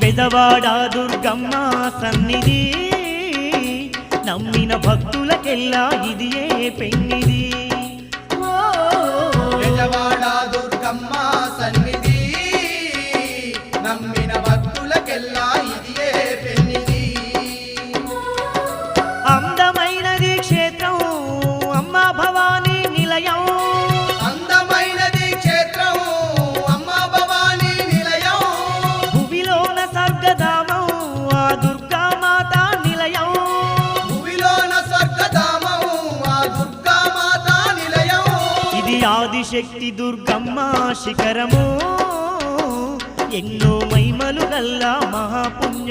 బెజవాడ దుర్గమ్మ సన్నిధి నమ్మిన భక్తులకెల్లా ఇదియే పెన్నిది బెజవాడ దుర్గమ్మ సన్నిధి నమ్మిన భక్తులకెల్లా ఇదియే పెన్నిది అందమైనది క్షేత్రం అమ్మ భవానీ నిలయం అందమైనది క్షేత్రం అమ్మ భవానీ నిలయం భువిలోన స్వర్గధామం ఆ దుర్గామాత నిలయం భువిలోన స్వర్గధామం ఆ దుర్గామాత నిలయం ఇది ఆదిశక్తి దుర్గమ్మ శిఖరము ఎన్నో మహిమలు గల్లా మహాపుణ్య